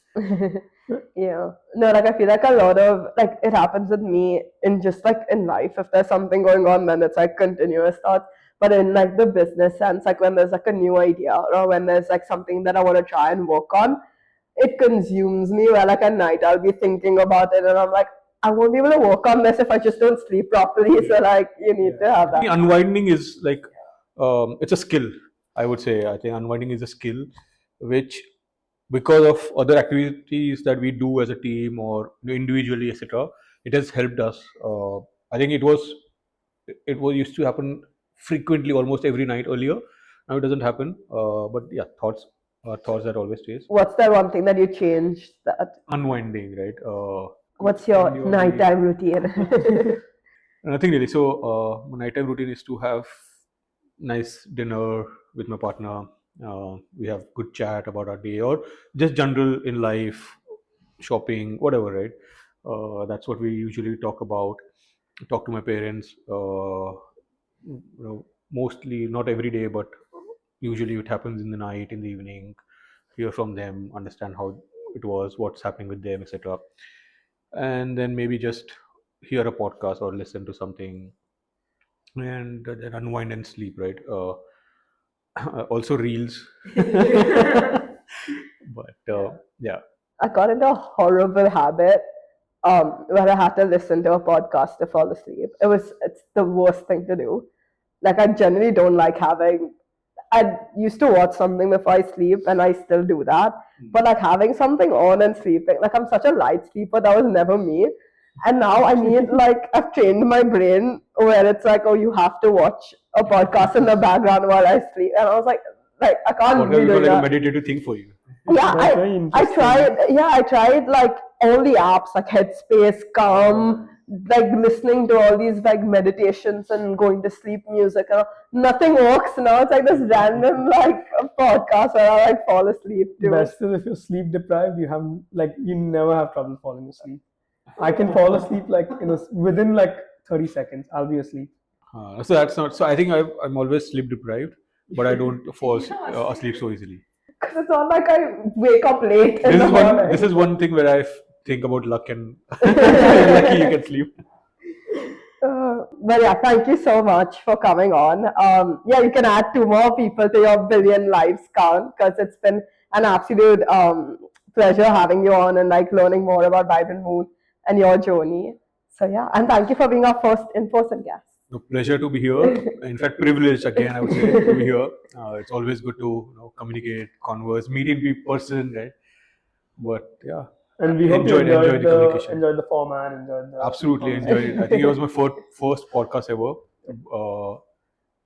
Yeah. No, like I feel like a lot of like it happens with me in just like in life. If there's something going on, then it's like continuous thoughts. But in like the business sense, like when there's like a new idea or when there's like something that I want to try and work on, it consumes me. Where like at night I'll be thinking about it and I'm like, I won't be able to work on this if I just don't sleep properly. So like you need to have I think that. unwinding is like it's a skill. I would say I think unwinding is a skill which, because of other activities that we do as a team or individually, etc., it has helped us. I think it was used to happen frequently, almost every night earlier. Now it doesn't happen. But yeah, thoughts that always stays. What's the one thing that you changed that? Unwinding, right? What's your when you're nighttime routine? Nothing really. So my nighttime routine is to have nice dinner with my partner. We have good chat about our day or just general in life, shopping, whatever. Right. That's what we usually talk about. Talk to my parents. Mostly not every day, but usually it happens in the night, in the evening. Hear from them, understand how it was, what's happening with them, etc. And then maybe just hear a podcast or listen to something, and then unwind and sleep, right? Also reels. But yeah. I got into a horrible habit where I had to listen to a podcast to fall asleep. It's the worst thing to do. Like I generally don't like having. I used to watch something before I sleep, and I still do that. But like having something on and sleeping, like I'm such a light sleeper. That was never me. And now I need like I've trained my brain where it's like, oh, you have to watch a podcast in the background while I sleep. And I was like I can't Podcast be become doing like a that. meditative thing for you. Yeah, That's very I interesting. tried like all the apps like Headspace, Calm, like listening to all these like meditations and going to sleep music. And nothing works now. It's like this random like podcast where I like fall asleep to. Best is if you're sleep deprived, you never have trouble falling asleep. I can fall asleep like within like 30 seconds. I'll be asleep. So that's not. So I think I'm always sleep deprived, but I don't fall asleep so easily. Because it's not like I wake up late in This the is one. morning. This is one thing where I think about luck and lucky you can sleep. But yeah, thank you so much for coming on. Yeah, you can add 2 more people to your billion lives count because it's been an absolute pleasure having you on and like learning more about Vibrant Moon and your journey. So yeah, and thank you for being our first in-person guest. No, pleasure to be here. In fact, privilege again. I would say to be here. It's always good to communicate, converse, meet in person, right? But yeah, And we hope you enjoyed the communication. enjoyed the format, enjoyed the Absolutely enjoyed it. I think it was my first podcast ever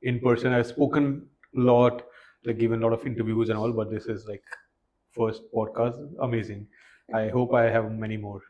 in person. I've spoken a lot, like given a lot of interviews and all, but this is like first podcast. Amazing. I hope I have many more.